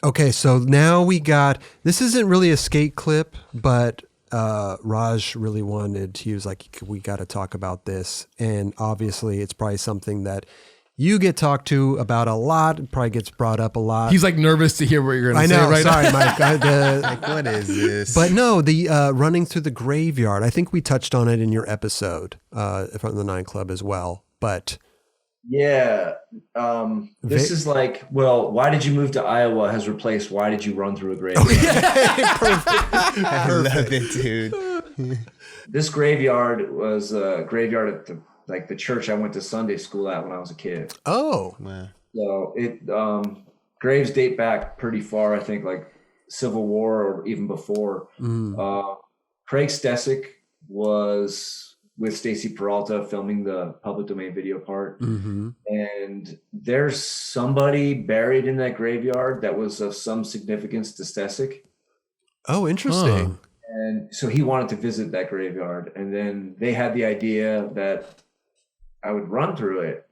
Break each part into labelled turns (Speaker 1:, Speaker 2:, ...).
Speaker 1: Okay, so now this isn't really a skate clip, but Raj really he was like, we got to talk about this. And obviously it's probably something that you get talked to about a lot. It probably gets brought up a lot.
Speaker 2: He's like nervous to hear what you're going to say.
Speaker 1: I know,
Speaker 2: right
Speaker 1: sorry,
Speaker 2: now.
Speaker 1: Mike.
Speaker 3: Like, what is this?
Speaker 1: But no, the running through the graveyard, I think we touched on it in your episode from the 9 Club as well. But
Speaker 4: yeah, this is like, well, why did you move to Iowa has replaced why did you run through a graveyard?
Speaker 1: Perfect.
Speaker 3: I love it, dude.
Speaker 4: This graveyard was a graveyard at the church I went to Sunday school at when I was a kid.
Speaker 1: Oh,
Speaker 3: Wow.
Speaker 4: So it graves date back pretty far, I think, like Civil War or even before. Craig Stesick was with Stacy Peralta filming the public domain video part. And there's somebody buried in that graveyard that was of some significance to Stesick.
Speaker 1: Oh, interesting.
Speaker 4: And so he wanted to visit that graveyard. And then they had the idea that I would run through it,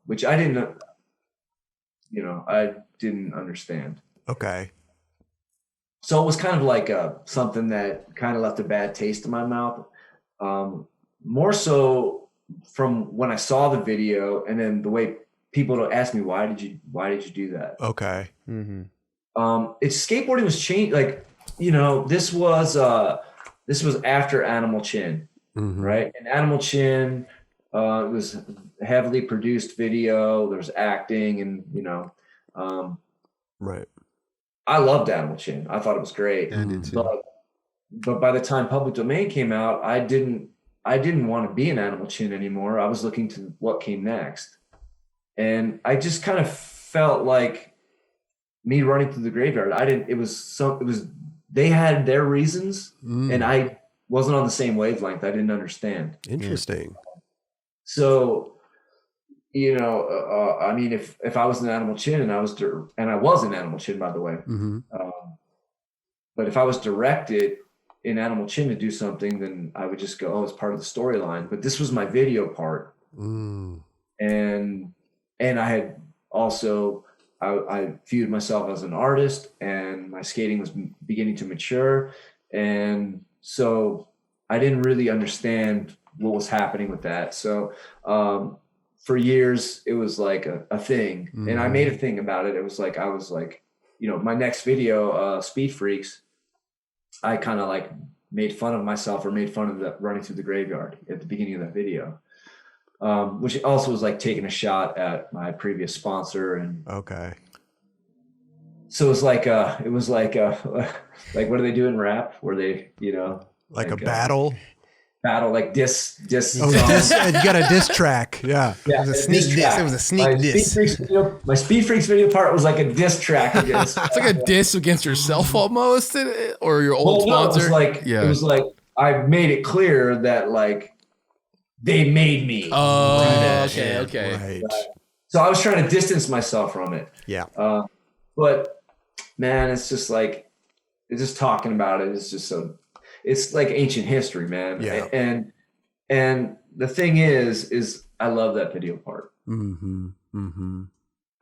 Speaker 4: which I didn't understand.
Speaker 1: Okay.
Speaker 4: So it was kind of like something that kind of left a bad taste in my mouth. More so from when I saw the video, and then the way people ask me, why did you do that?
Speaker 1: Okay.
Speaker 4: It's skateboarding was changed. Like, this was after Animal Chin, right? And Animal Chin, it was a heavily produced video. There was acting and,
Speaker 1: right.
Speaker 4: I loved Animal Chin. I thought it was great.
Speaker 3: I did too.
Speaker 4: But by the time Public Domain came out, I didn't want to be an Animal Chin anymore. I was looking to what came next. And I just kind of felt like me running through the graveyard. They had their reasons and I wasn't on the same wavelength. I didn't understand.
Speaker 1: Interesting.
Speaker 4: So, I mean, if I was an Animal Chin and I was an Animal Chin, by the way, but if I was directed in Animal Chin to do something, then I would just go, oh, it's part of the storyline. But this was my video part. And I had also, I viewed myself as an artist and my skating was beginning to mature. And so I didn't really understand what was happening with that. So for years, it was like a thing. And I made a thing about it. It was like, I was like, my next video, Speed Freaks, I kind of like made fun of myself or made fun of the running through the graveyard at the beginning of that video, which also was like taking a shot at my previous sponsor. And
Speaker 1: okay.
Speaker 4: So it was like, like, what do they do in rap where they,
Speaker 1: like a battle,
Speaker 4: like diss.
Speaker 1: Oh, you got a diss track. Yeah.
Speaker 3: It was a sneak diss. It was a sneak diss.
Speaker 4: My Speed Freaks video part was like a diss track against.
Speaker 2: It's like a diss against yourself almost, or your old sponsor.
Speaker 4: It was like I made it clear that like they made me.
Speaker 2: Oh, okay.
Speaker 1: Right.
Speaker 4: So I was trying to distance myself from it.
Speaker 1: Yeah.
Speaker 4: But man, it's just like, it's just talking about it is just so. It's like ancient history, man.
Speaker 1: Yeah.
Speaker 4: And the thing is I love that video part. I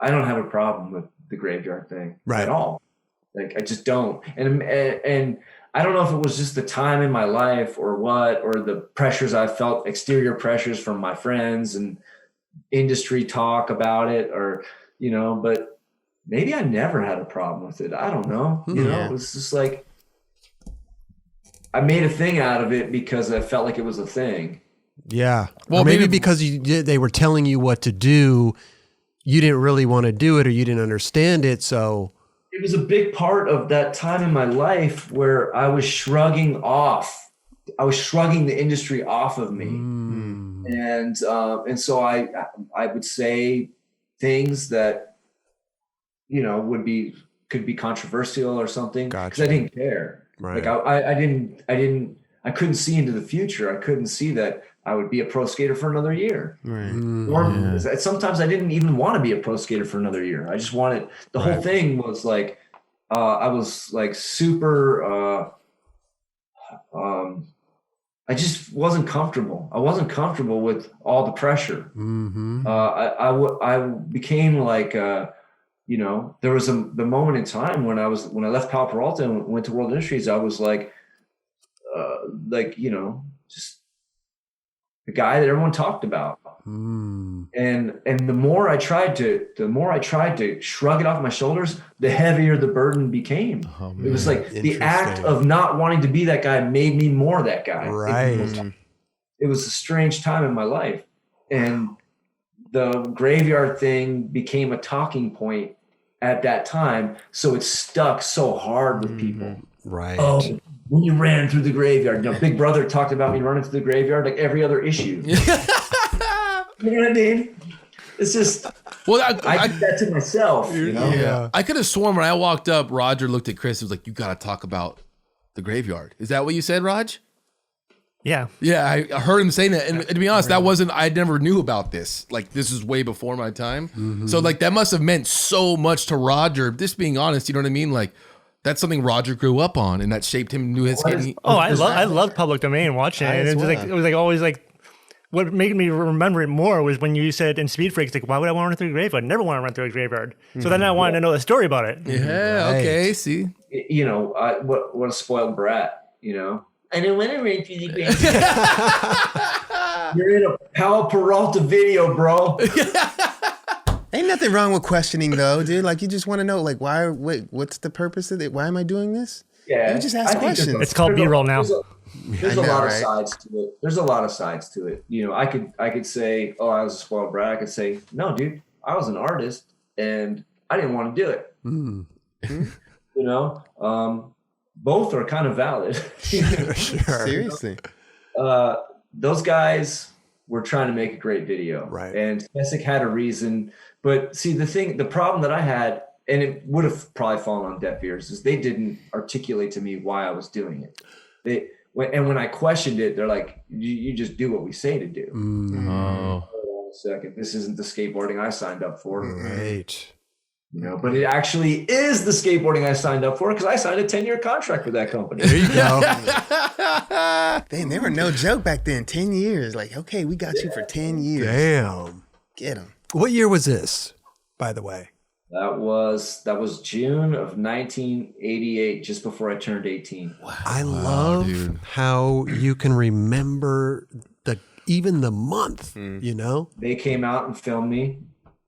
Speaker 4: don't have a problem with the graveyard thing at all. Like, I just don't. And I don't know if it was just the time in my life or what, or the pressures I felt, exterior pressures from my friends and industry talk about it, or, but maybe I never had a problem with it. I don't know. It was just like, I made a thing out of it because I felt like it was a thing.
Speaker 1: Yeah. Well, maybe because they were telling you what to do, you didn't really want to do it or you didn't understand it. So
Speaker 4: it was a big part of that time in my life where I was shrugging the industry off of me. And so I would say things that, could be controversial or something, because I didn't care.
Speaker 1: Right.
Speaker 4: Like I couldn't see into the future. I couldn't see that I would be a pro skater for another year.
Speaker 3: Right.
Speaker 4: Or sometimes I didn't even want to be a pro skater for another year. I just wanted, the whole thing was like, I was like super, I just wasn't comfortable. I wasn't comfortable with all the pressure. I became like, you know, there was the moment in time when I left Pal Peralta and went to World Industries, I was like, you know, just the guy that everyone talked about. And the more I tried to shrug it off my shoulders, the heavier the burden became. It was like the act of not wanting to be that guy made me more that guy.
Speaker 1: Right.
Speaker 4: It was a strange time in my life. And the graveyard thing became a talking point at that time. So it stuck so hard with people.
Speaker 1: Right.
Speaker 4: Oh, when you ran through the graveyard, you know, Big Brother talked about me running through the graveyard like every other issue. You know what I mean? It's just, I did that to myself, you know?
Speaker 1: Yeah.
Speaker 2: I could have sworn when I walked up, Roger looked at Chris and was like, you got to talk about the graveyard. Is that what you said, Raj?
Speaker 5: Yeah.
Speaker 2: Yeah, I heard him saying that. And to be honest, I never knew about this. Like, this is way before my time. So, like, that must have meant so much to Roger. Just being honest, you know what I mean? Like, that's something Roger grew up on, and that shaped him into his skating.
Speaker 5: I love Public Domain watching it. And it was like always like, what made me remember it more was when you said in Speed Freaks, like, why would I want to run through a graveyard? I never want to run through a graveyard. So then I wanted to know the story about it.
Speaker 2: Yeah, okay, see.
Speaker 4: You know, what a spoiled brat, you know? I don't want to run through the graveyard. You're in a Pal Peralta video, bro.
Speaker 3: Ain't nothing wrong with questioning though, dude. Like you just want to know, like, what's the purpose of it? Why am I doing this?
Speaker 4: Yeah.
Speaker 3: You just ask questions.
Speaker 5: It's called B-roll now.
Speaker 4: There's a lot of sides to it. There's a lot of sides to it. You know, I could say, oh, I was a spoiled brat. I could say, no, dude, I was an artist and I didn't want to do it. You know, both are kind of valid.
Speaker 1: Sure.
Speaker 3: Seriously.
Speaker 4: Those guys were trying to make a great video.
Speaker 1: Right.
Speaker 4: And SandC had a reason. But see, the problem that I had, and it would have probably fallen on deaf ears, is they didn't articulate to me why I was doing it. When I questioned it, they're like, you just do what we say to do. Hold on a second. This isn't the skateboarding I signed up for.
Speaker 1: Right.
Speaker 4: You know, but it actually is the skateboarding I signed up for because I signed a 10-year contract with that company.
Speaker 1: There you go.
Speaker 3: Damn, they were no joke back then. 10 years. Like, okay, we got you for 10 years.
Speaker 1: Damn.
Speaker 3: Get them.
Speaker 1: What year was this, by the way?
Speaker 4: That was June of 1988, just before I turned 18.
Speaker 1: I love how you can remember even the month, you know?
Speaker 4: They came out and filmed me.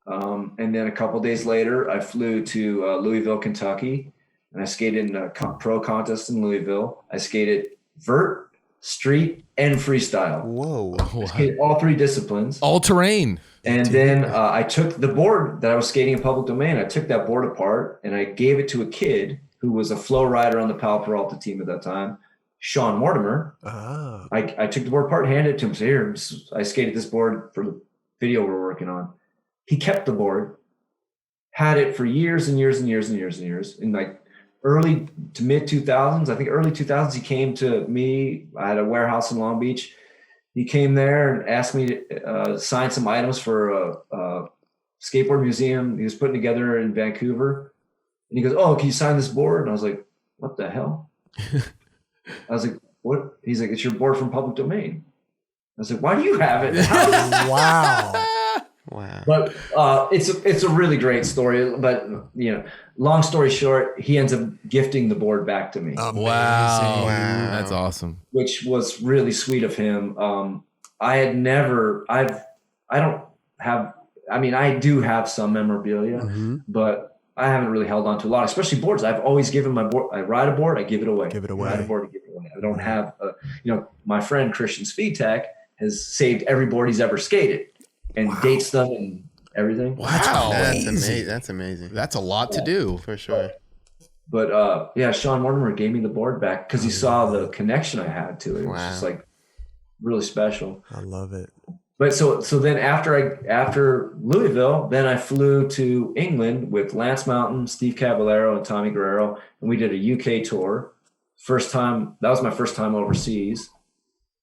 Speaker 4: And then a couple days later, I flew to Louisville, Kentucky, and I skated in a pro contest in Louisville. I skated vert, street, and freestyle.
Speaker 3: Whoa.
Speaker 4: I skated all three disciplines.
Speaker 2: All terrain.
Speaker 4: And then I took the board that I was skating in Public Domain. I took that board apart and I gave it to a kid who was a flow rider on the Pal Peralta team at that time, Sean Mortimer. I took the board apart, handed it to him. So here, I skated this board for the video we're working on. He kept the board, had it for years and years and years and years and years. In like early to mid 2000s, I think early 2000s, he came to me. I had a warehouse in Long Beach. He came there and asked me to sign some items for a skateboard museum he was putting together in Vancouver. And he goes, "Oh, can you sign this board?" And I was like, "What the hell?" I was like, "What?" He's like, "It's your board from Public Domain." I was like, "Why do you have it?"
Speaker 1: Wow.
Speaker 3: Wow.
Speaker 4: But it's a really great story. But you know, long story short, he ends up gifting the board back to me.
Speaker 1: Amazing.
Speaker 2: Wow. That's awesome.
Speaker 4: Which was really sweet of him. I do have some memorabilia, but I haven't really held on to a lot, especially boards. I've always given my board. I ride a board, I give it away. Ride a board, I give it away. I don't have, my friend Christian Speed Tech has saved every board he's ever skated and dates them and everything.
Speaker 2: Wow.
Speaker 3: That's amazing. That's amazing.
Speaker 2: That's a lot to do.
Speaker 3: For sure.
Speaker 4: But Sean Mortimer gave me the board back because he saw the connection I had to it. It was just like really special.
Speaker 1: I love it.
Speaker 4: But so then after Louisville, then I flew to England with Lance Mountain, Steve Caballero, and Tommy Guerrero, and we did a UK tour. That was my first time overseas.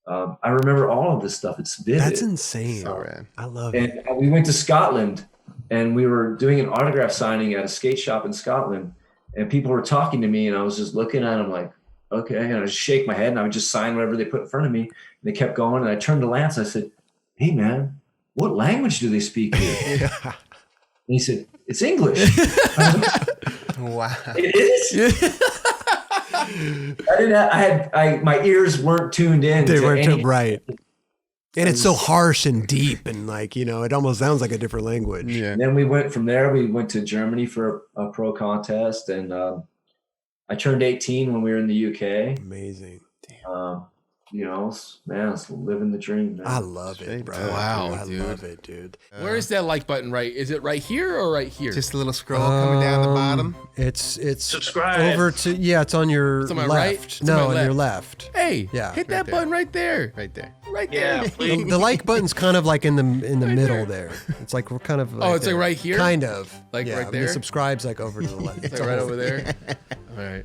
Speaker 4: I remember all of this stuff. It's vivid.
Speaker 1: That's insane.
Speaker 3: So rad.
Speaker 1: I love it.
Speaker 4: And we went to Scotland, and we were doing an autograph signing at a skate shop in Scotland, and people were talking to me, and I was just looking at them like, okay, and I would just shake my head, and I would just sign whatever they put in front of me. And they kept going, and I turned to Lance, and I said, "Hey man, what language do they speak here?" And he said, it's English.
Speaker 3: Wow.
Speaker 4: It is. My ears weren't tuned in.
Speaker 1: They
Speaker 4: to
Speaker 1: weren't
Speaker 4: any,
Speaker 1: right. And it's so harsh and deep and like, it almost sounds like a different language.
Speaker 3: Yeah.
Speaker 4: And then we went from there. We went to Germany for a pro contest, and I turned 18 when we were in the UK.
Speaker 1: Amazing.
Speaker 4: Man, it's living the dream, man.
Speaker 1: I love it, bro.
Speaker 2: Wow,
Speaker 1: I
Speaker 2: dude.
Speaker 1: love it, dude.
Speaker 2: Where is that like button? Right? Is it right here or right here?
Speaker 3: Just a little scroll coming down the bottom.
Speaker 1: It's
Speaker 6: Subscribe.
Speaker 1: over to it's on your
Speaker 2: It's on my
Speaker 1: left.
Speaker 2: right? It's on
Speaker 1: No,
Speaker 2: my
Speaker 1: on your
Speaker 2: left.
Speaker 1: left.
Speaker 2: Hey,
Speaker 1: Yeah,
Speaker 2: hit
Speaker 3: right
Speaker 2: that
Speaker 3: there.
Speaker 2: button right there.
Speaker 3: Right there.
Speaker 2: Right
Speaker 6: Yeah,
Speaker 2: there.
Speaker 6: please.
Speaker 1: The like button's kind of like in the middle there. It's like we're kind of
Speaker 2: Oh, it's like
Speaker 1: there.
Speaker 2: right here?
Speaker 1: Kind of.
Speaker 2: Like right
Speaker 1: and
Speaker 2: there?
Speaker 1: The subscribe's like over to the left.
Speaker 2: It's like right over there. All right.